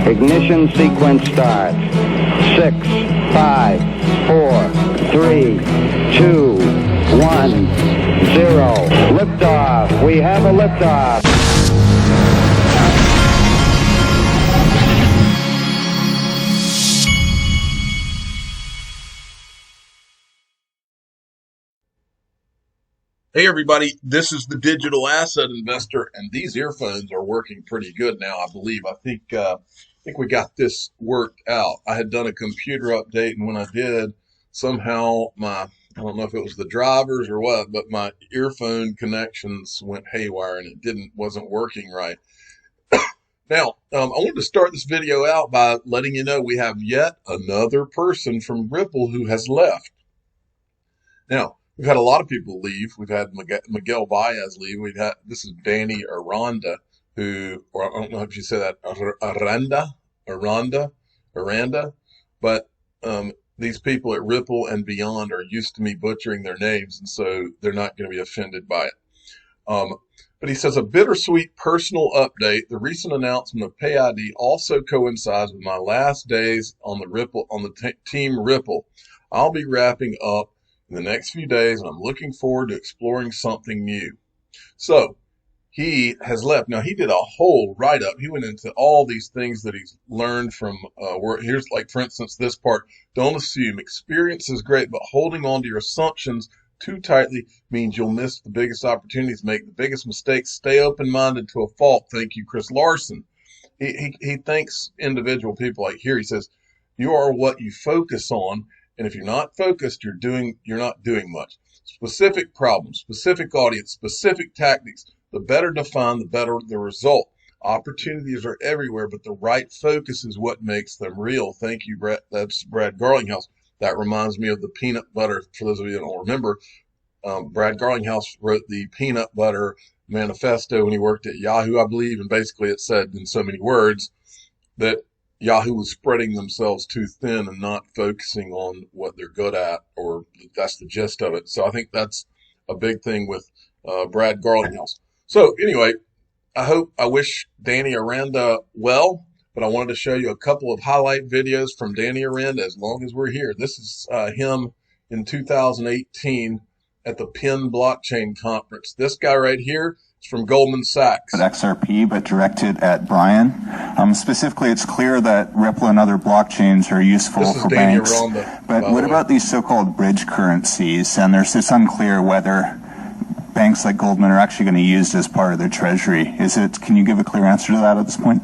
Ignition sequence starts. 6, 5, 4, 3, 2, 1, 0. Liftoff. We have a liftoff. Hey everybody, this is the Digital Asset Investor, and these earphones are working pretty good now, I believe. I think we got this worked out. I had done a computer update, and when I did, somehow I don't know if it was the drivers or what, but my earphone connections went haywire and it wasn't working right. Now, I wanted to start this video out by letting you know we have yet another person from Ripple who has left. Now, we've had a lot of people leave. We've had Miguel Baez leave. This is Danny Aranda, or I don't know if you say that, Aranda, but these people at Ripple and beyond are used to me butchering their names, and so they're not going to be offended by it. But he says, a bittersweet personal update. The recent announcement of Pay ID also coincides with my last days on the team Ripple. I'll be wrapping up in the next few days, and I'm looking forward to exploring something new. So he has left. Now, he did a whole write-up. He went into all these things that he's learned from work. Here's, like, for instance, this part. Don't assume. Experience is great, but holding on to your assumptions too tightly means you'll miss the biggest opportunities, make the biggest mistakes. Stay open-minded to a fault. Thank you, Chris Larson. He thanks individual people. Like here, he says, you are what you focus on. And if you're not focused, you're not doing much. Specific problems, specific audience, specific tactics. The better defined, the better the result. Opportunities are everywhere, but the right focus is what makes them real. Thank you, Brett. That's Brad Garlinghouse. That reminds me of the peanut butter. For those of you that don't remember, Brad Garlinghouse wrote the peanut butter manifesto when he worked at Yahoo, I believe. And basically it said in so many words that Yahoo was spreading themselves too thin and not focusing on what they're good at, or that's the gist of it. So I think that's a big thing with Brad Garlinghouse. So anyway, I wish Danny Aranda well, but I wanted to show you a couple of highlight videos from Danny Aranda as long as we're here. This is him in 2018 at the Penn Blockchain Conference. This guy right here is from Goldman Sachs. At XRP, but directed at Brian. Specifically, it's clear that Ripple and other blockchains are useful for banks. Aranda, but what about these so-called bridge currencies? And it's unclear whether banks like Goldman are actually going to use it as part of their treasury. Can you give a clear answer to that at this point?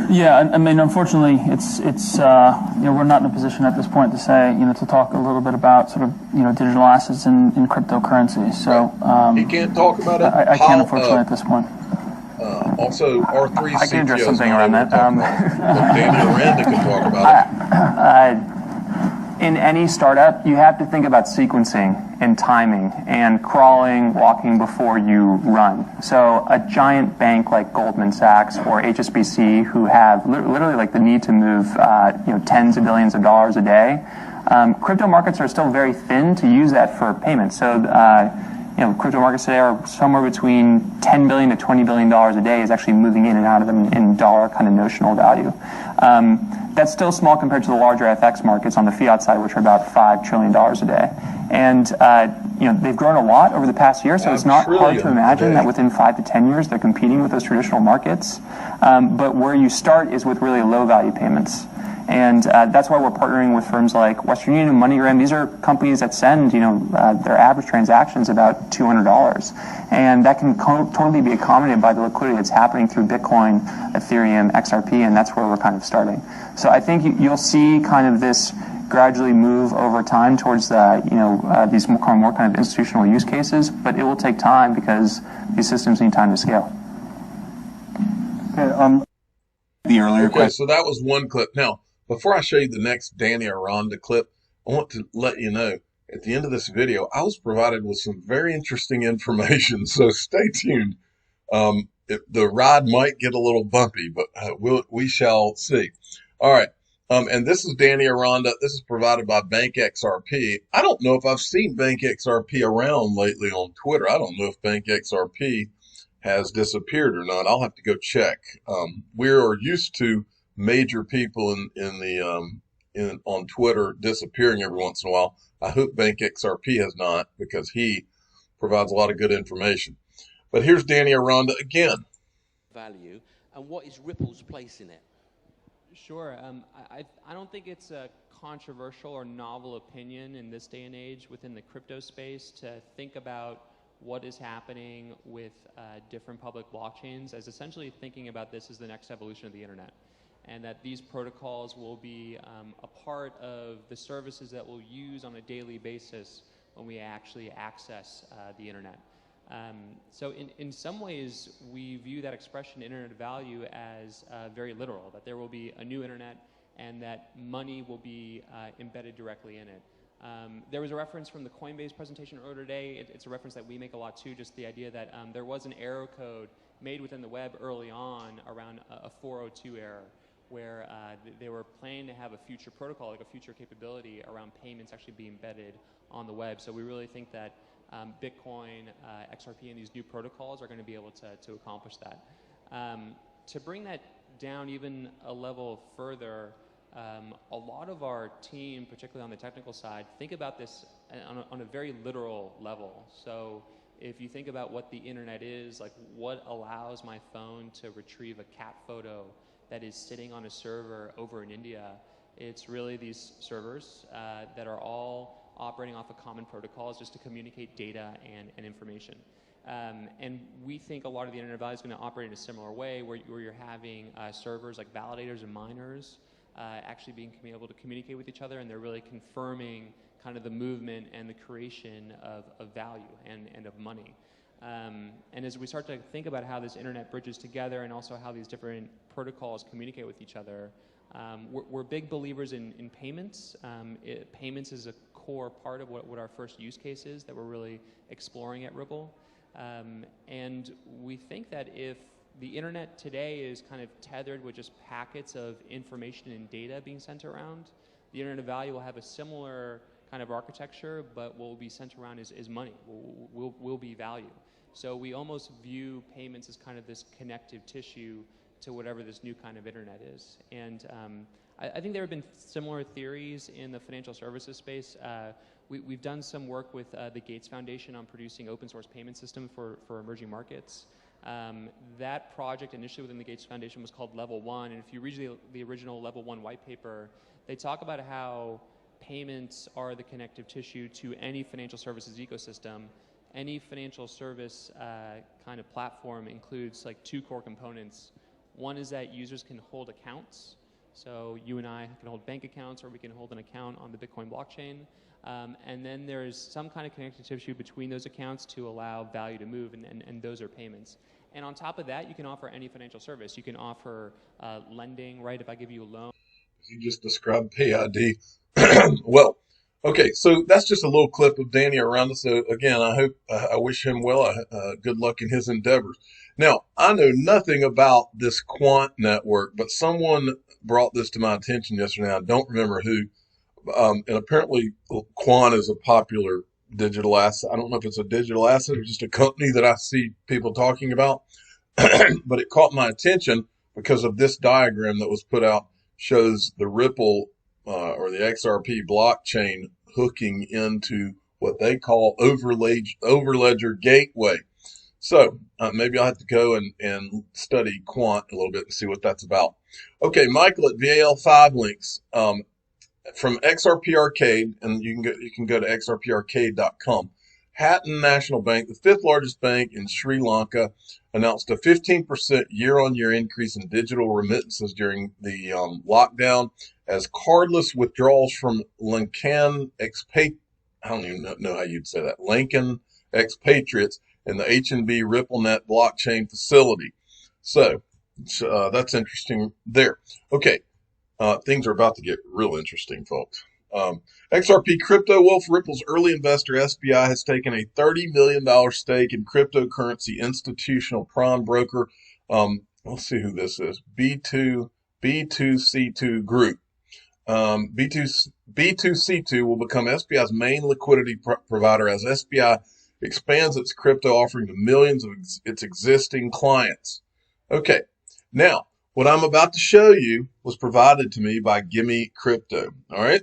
Yeah, I mean, unfortunately, we're not in a position at this point to say, to talk a little bit about sort of, digital assets and cryptocurrencies. So he can't talk about it. I can't, unfortunately, at this point. Also, R3 I can address something around that. Danny Aranda can talk about it. In any startup, you have to think about sequencing and timing and crawling, walking before you run. So a giant bank like Goldman Sachs or HSBC, who have literally like the need to move tens of billions of dollars a day, crypto markets are still very thin to use that for payments. So crypto markets today are somewhere between $10 billion to $20 billion a day is actually moving in and out of them in dollar kind of notional value. That's still small compared to the larger FX markets on the fiat side, which are about $5 trillion a day. And they've grown a lot over the past year, so it's not hard to imagine that within 5 to 10 years they're competing with those traditional markets. But where you start is with really low value payments. And that's why we're partnering with firms like Western Union and MoneyGram. These are companies that send, their average transactions about $200. And that can totally be accommodated by the liquidity that's happening through Bitcoin, Ethereum, XRP, and that's where we're kind of starting. So I think you'll see kind of this gradually move over time towards these more kind of institutional use cases, but it will take time because these systems need time to scale. Okay, the earlier so that was one clip. Now, before I show you the next Danny Aranda clip, I want to let you know, at the end of this video, I was provided with some very interesting information, so stay tuned. The ride might get a little bumpy, but we shall see. All right, and this is Danny Aranda. This is provided by Bank XRP. I don't know if I've seen Bank XRP around lately on Twitter. I don't know if Bank XRP has disappeared or not. I'll have to go check. We are used to major people on Twitter disappearing every once in a while. I hope Bank XRP has not, because he provides a lot of good information. But here's Danny Aranda again. Value, and what is Ripple's place in it? Sure. I don't think it's a controversial or novel opinion in this day and age within the crypto space to think about what is happening with different public blockchains as essentially thinking about this as the next evolution of the internet, and that these protocols will be a part of the services that we'll use on a daily basis when we actually access the internet. So in some ways, we view that expression internet value as very literal, that there will be a new internet and that money will be embedded directly in it. There was a reference from the Coinbase presentation earlier today. It's a reference that we make a lot too, just the idea that there was an error code made within the web early on around a 402 error, where they were planning to have a future protocol, like a future capability around payments actually be embedded on the web. So we really think that Bitcoin, XRP, and these new protocols are going to be able to accomplish that. To bring that down even a level further, a lot of our team, particularly on the technical side, think about this on a very literal level. So if you think about what the internet is, like what allows my phone to retrieve a cat photo that is sitting on a server over in India, it's really these servers that are all operating off of common protocols just to communicate data and information. And we think a lot of the internet value is going to operate in a similar way, where you're having servers like validators and miners actually being able to communicate with each other, and they're really confirming kind of the movement and the creation of value and of money. And as we start to think about how this internet bridges together and also how these different protocols communicate with each other, we're big believers in payments. Payments is a core part of what our first use case is that we're really exploring at Ripple. And we think that if the internet today is kind of tethered with just packets of information and data being sent around, the internet of value will have a similar kind of architecture, but what will be sent around is money, will be value. So we almost view payments as kind of this connective tissue to whatever this new kind of internet is. And I think there have been similar theories in the financial services space. We've done some work with the Gates Foundation on producing open source payment system for emerging markets. That project initially within the Gates Foundation was called Level 1, and if you read the original Level 1 white paper, they talk about how payments are the connective tissue to any financial services ecosystem. Any financial service kind of platform includes like two core components. One is that users can hold accounts. So you and I can hold bank accounts, or we can hold an account on the Bitcoin blockchain. And then there's some kind of connective tissue between those accounts to allow value to move, and those are payments. And on top of that, you can offer any financial service. You can offer lending, right? If I give you a loan. You just described PID. Well, okay, so that's just a little clip of Danny Aranda. So again, I wish him well. Good luck in his endeavors. Now, I know nothing about this Quant Network, but someone brought this to my attention yesterday. I don't remember who. And apparently Quant is a popular digital asset. I don't know if it's a digital asset or just a company that I see people talking about, but it caught my attention because of this diagram that was put out. Shows the Ripple or the XRP blockchain hooking into what they call Overledger Gateway. So maybe I'll have to go and study Quant a little bit and see what that's about. Okay, Michael at VAL5 links from XRP Arcade, and you can go to xrparcade.com. Hatton National Bank, the fifth largest bank in Sri Lanka, announced a 15% year-on-year increase in digital remittances during the lockdown as cardless withdrawals from Lankan I don't even know how you'd say that, Lankan expatriates in the HNB RippleNet blockchain facility. So that's interesting there. Okay, things are about to get real interesting, folks. XRP Crypto Wolf, Ripple's early investor SBI, has taken a $30 million stake in cryptocurrency institutional prime broker. Let's see who this is. B2C2 Group. B2C2 will become SBI's main liquidity provider as SBI expands its crypto offering to millions of its existing clients. Okay, now What I'm about to show you was provided to me by Gimme Crypto. All right.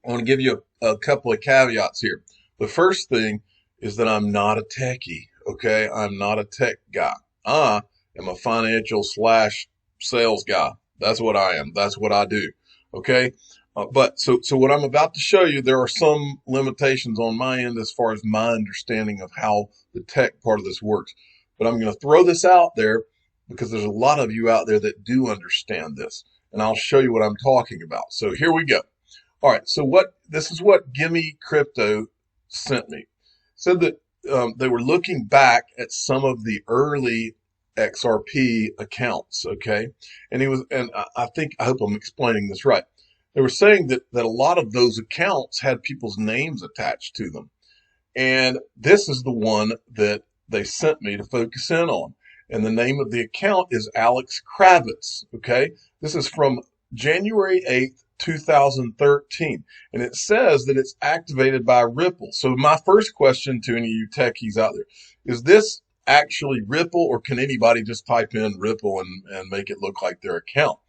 I want to give you a couple of caveats here. The first thing is that I'm not a techie. Okay. I'm not a tech guy. I am a financial / sales guy. That's what I am. That's what I do. Okay. But so what I'm about to show you, there are some limitations on my end as far as my understanding of how the tech part of this works. But I'm going to throw this out there because there's a lot of you out there that do understand this, and I'll show you what I'm talking about. So here we go. All right. So this is what Gimme Crypto sent me. Said that they were looking back at some of the early XRP accounts. Okay. And I hope I'm explaining this right. They were saying that a lot of those accounts had people's names attached to them. And this is the one that they sent me to focus in on. And the name of the account is Alex Kravitz. Okay. This is from January 8th, 2013. And it says that it's activated by Ripple. So my first question to any of you techies out there, is this actually Ripple, or can anybody just type in Ripple and make it look like their account?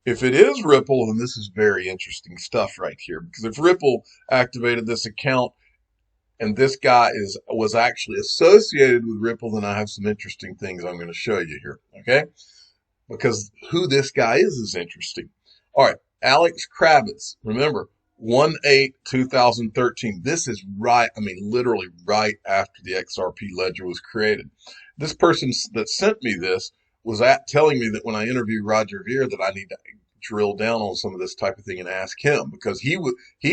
If it is Ripple, then this is very interesting stuff right here. Because if Ripple activated this account and this guy was actually associated with Ripple, then I have some interesting things I'm going to show you here. Okay? Because who this guy is interesting. All right. Alex Kravitz. Remember, 1/8/2013. This is literally right after the XRP ledger was created. This person that sent me this was telling me that when I interview Roger Ver that I need to drill down on some of this type of thing and ask him, because he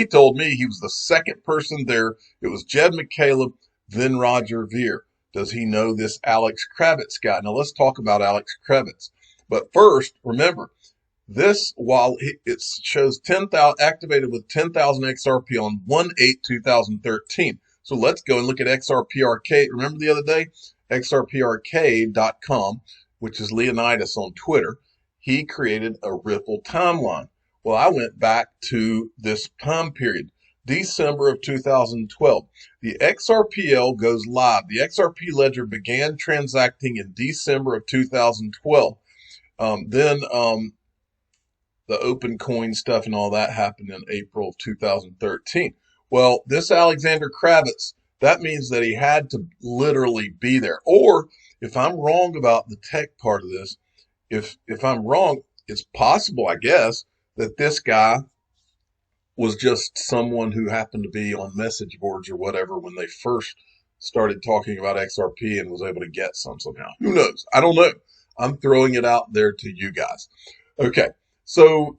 told me he was the second person there. It was Jed McCaleb, then Roger Ver. Does he know this Alex Kravitz guy? Now let's talk about Alex Kravitz. But first, remember, this, while it shows 10,000 activated with 10,000 XRP on 1/8/2013. So let's go and look at XRP Arcade. Remember the other day? XRPArcade.com, which is Leonidas on Twitter. He created a Ripple timeline. Well, I went back to this time period, December of 2012. The XRPL goes live. The XRP ledger began transacting in December of 2012. Then the open coin stuff and all that happened in April of 2013. Well, this Alexander Kravitz, that means that he had to literally be there. Or if I'm wrong about the tech part of this, if I'm wrong, it's possible, I guess, that this guy was just someone who happened to be on message boards or whatever when they first started talking about XRP and was able to get some somehow. Who knows? I don't know. I'm throwing it out there to you guys. Okay. So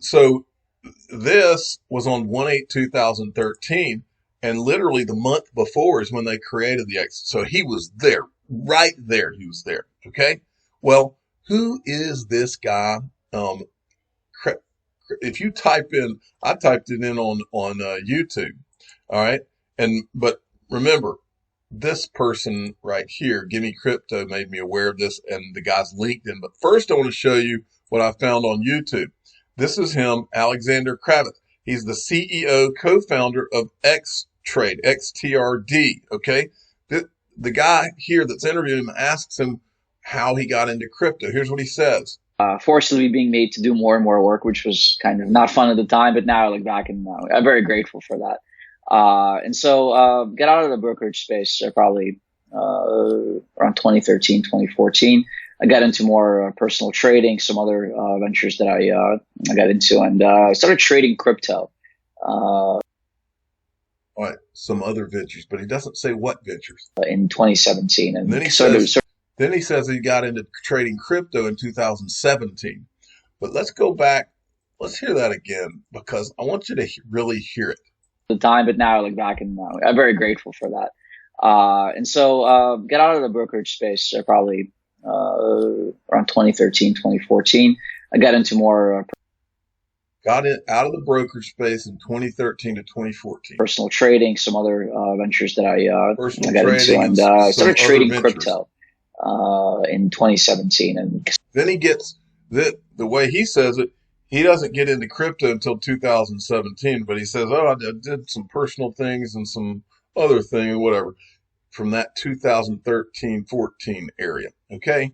this was on 1/8/2013, and literally the month before is when they created the X. So he was there, right there. He was there. Okay. Well, who is this guy? If you type in, I typed it in on YouTube. All right. But remember, this person right here, Gimme Crypto, made me aware of this, and the guy's LinkedIn. But first, I want to show you what I found on YouTube. This is him, Alexander Kravitz. He's the CEO, co-founder of XTrade, XTRD. Okay. The guy here that's interviewing him asks him how he got into crypto. Here's what he says. Forcibly being made to do more and more work, which was kind of not fun at the time, but now I look back and I'm very grateful for that. And so got out of the brokerage space probably around 2013, 2014. I got into more personal trading, some other ventures that I got into, and I started trading crypto. All right, some other ventures, but he doesn't say what ventures. In 2017. And then he says he got into trading crypto in 2017. But let's go back. Let's hear that again, because I want you to really hear it. The time, but now I look back and I'm very grateful for that. And so got out of the brokerage space probably around 2013, 2014. I got into more got it out of the brokerage space in 2013 to 2014. Personal trading, some other ventures that I got into, and started trading crypto in 2017. And then he gets the way he says it. He doesn't get into crypto until 2017, but he says, "Oh, I did some personal things and some other thing, whatever, from that 2013-14 area." Okay.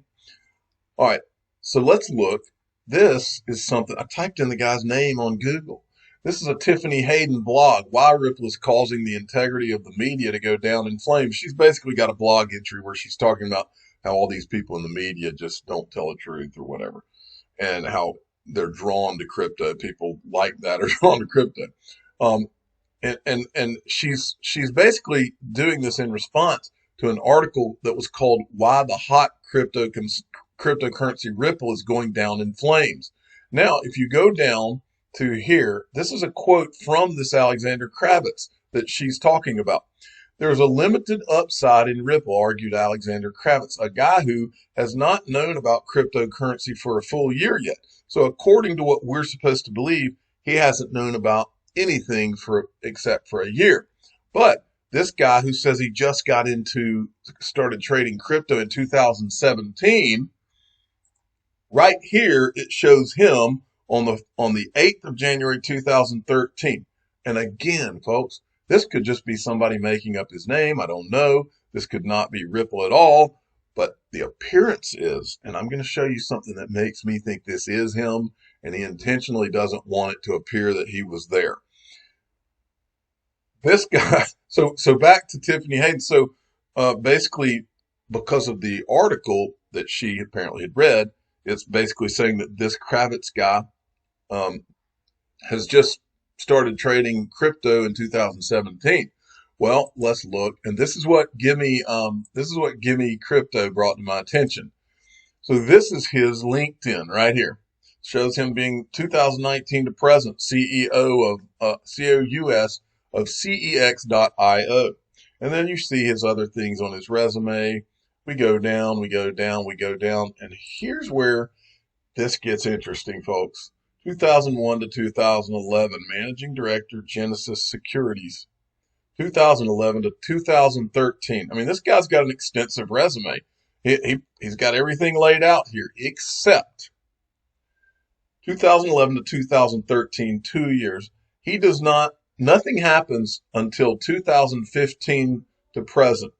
All right. So let's look. This is something, I typed in the guy's name on Google. This is a Tiffany Hanes blog, Why Ripple is Causing the Integrity of the Media to Go Down in Flames. She's basically got a blog entry where she's talking about how all these people in the media just don't tell the truth or whatever, and how they're drawn to crypto. People like that are drawn to crypto. And she's basically doing this in response to an article that was called Why the Hot Cryptocurrency Ripple is Going Down in Flames. Now, if you go down to here, this is a quote from this Alexander Kravitz that she's talking about. There's a limited upside in Ripple, argued Alexander Kravitz, a guy who has not known about cryptocurrency for a full year yet. So according to what we're supposed to believe, he hasn't known about anything except for a year. But this guy who says he just started trading crypto in 2017, right here it shows him on the 8th of January 2013. And again, folks, this could just be somebody making up his name. I don't know. This could not be Ripple at all, but the appearance is, and I'm going to show you something that makes me think this is him, and he intentionally doesn't want it to appear that he was there. This guy, so back to Tiffany Hanes. So basically, because of the article that she apparently had read, it's basically saying that this Kravitz guy has just started trading crypto in 2017. Well, let's look, and this is what Gimme Crypto brought to my attention. So this is his LinkedIn right here. Shows him being 2019 to present CEO of COUS of CEX.io. And then you see his other things on his resume. We go down, and here's where this gets interesting, folks. 2001 to 2011, Managing Director, Genesis Securities. 2011 to 2013. I mean, this guy's got an extensive resume. He's got everything laid out here, except 2011 to 2013, 2 years. Nothing happens until 2015 to present.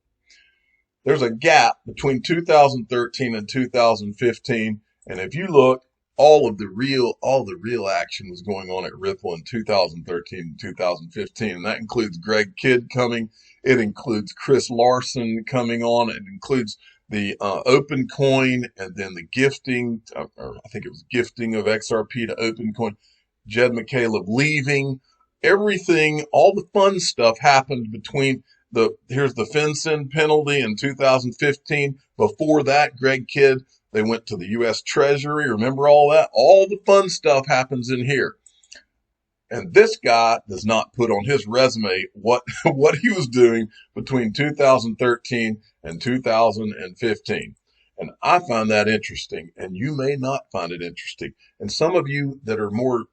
There's a gap between 2013 and 2015. And if you look, all the real action was going on at Ripple in 2013 and 2015. And that includes Greg Kidd coming. It includes Chris Larson coming on. It includes the open coin, and then the gifting, or I think it was gifting of XRP to open coin. Jed McCaleb leaving. Everything, all the fun stuff happened between here's the FinCEN penalty in 2015. Before that, Greg Kidd, they went to the U.S. Treasury. Remember all that? All the fun stuff happens in here. And this guy does not put on his resume what he was doing between 2013 and 2015. And I find that interesting, and you may not find it interesting. And some of you that are more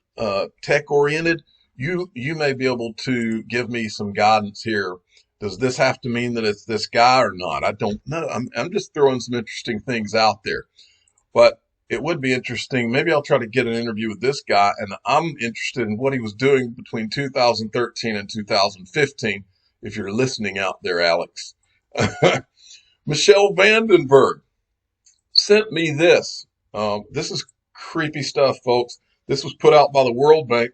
tech-oriented, you may be able to give me some guidance here. Does this have to mean that it's this guy or not? I don't know. I'm just throwing some interesting things out there. But it would be interesting. Maybe I'll try to get an interview with this guy, and I'm interested in what he was doing between 2013 and 2015, if you're listening out there, Alex. Michelle Vandenberg sent me this. This is creepy stuff, folks. This was put out by the World Bank.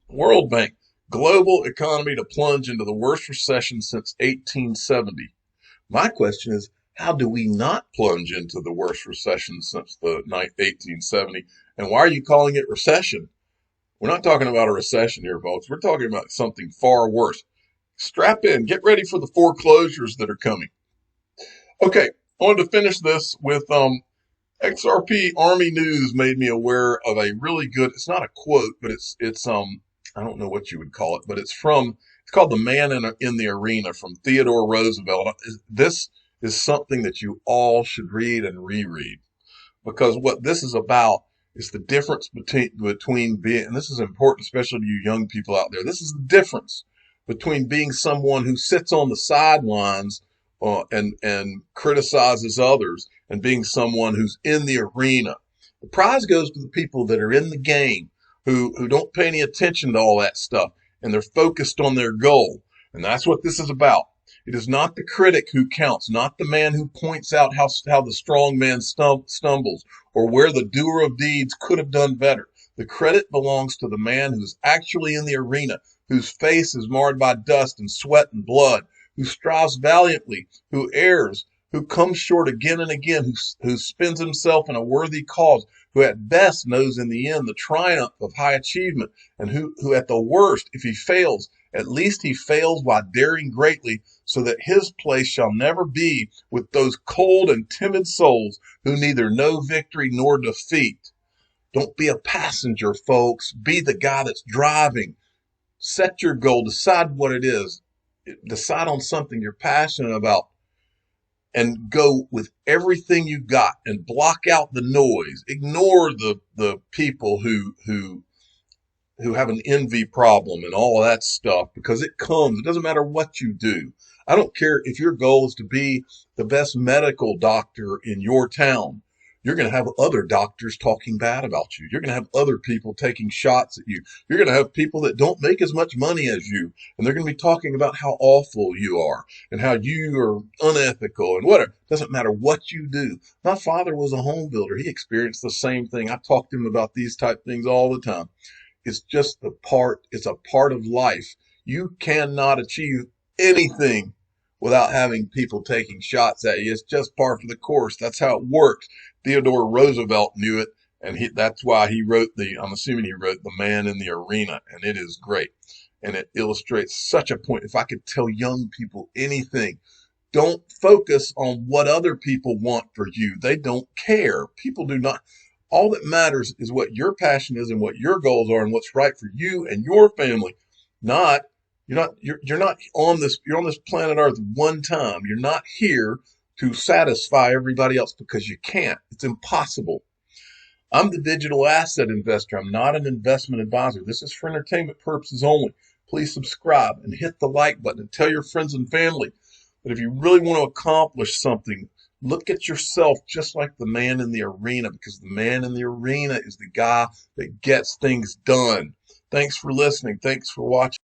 World Bank, global economy to plunge into the worst recession since 1870. My question is, how do we not plunge into the worst recession since the 1870? And why are you calling it recession? We're not talking about a recession here, folks. We're talking about something far worse. Strap in. Get ready for the foreclosures that are coming. Okay, I wanted to finish this with XRP Army News made me aware of a really good, it's not a quote, but it's I don't know what you would call it, but it's called The Man in the Arena from Theodore Roosevelt. This is something that you all should read and reread, because what this is about is the difference between being, and this is important, especially to you young people out there. This is the difference between being someone who sits on the sidelines and criticizes others, and being someone who's in the arena. The prize goes to the people that are in the game, who don't pay any attention to all that stuff, and they're focused on their goal. And that's what this is about. It is not the critic who counts, not the man who points out how the strong man stumbles or where the doer of deeds could have done better. The credit belongs to the man who's actually in the arena, whose face is marred by dust and sweat and blood, who strives valiantly, who errs, who comes short again and again, who spends himself in a worthy cause, who at best knows in the end the triumph of high achievement, and who at the worst, if he fails, at least he fails while daring greatly, so that his place shall never be with those cold and timid souls who neither know victory nor defeat. Don't be a passenger, folks. Be the guy that's driving. Set your goal. Decide what it is. Decide on something you're passionate about and go with everything you got and block out the noise. Ignore the people who have an envy problem and all of that stuff, because it comes. It doesn't matter what you do. I don't care if your goal is to be the best medical doctor in your town. You're going to have other doctors talking bad about you. You're going to have other people taking shots at you. You're going to have people that don't make as much money as you, and they're going to be talking about how awful you are and how you are unethical and whatever. It doesn't matter what you do. My father was a home builder. He experienced the same thing. I talk to him about these type things all the time. It's just it's a part of life. You cannot achieve anything without having people taking shots at you. It's just par for the course. That's how it works. Theodore Roosevelt knew it, and that's why he wrote I'm assuming he wrote The Man in the Arena, and it is great. And it illustrates such a point. If I could tell young people anything, don't focus on what other people want for you. They don't care. People do not. All that matters is what your passion is and what your goals are and what's right for you and your family. You're not on this planet Earth one time. You're not here to satisfy everybody else, because you can't. It's impossible. I'm the digital asset investor. I'm not an investment advisor. This is for entertainment purposes only. Please subscribe and hit the like button and tell your friends and family that if you really want to accomplish something, look at yourself just like the man in the arena, because the man in the arena is the guy that gets things done. Thanks for listening. Thanks for watching.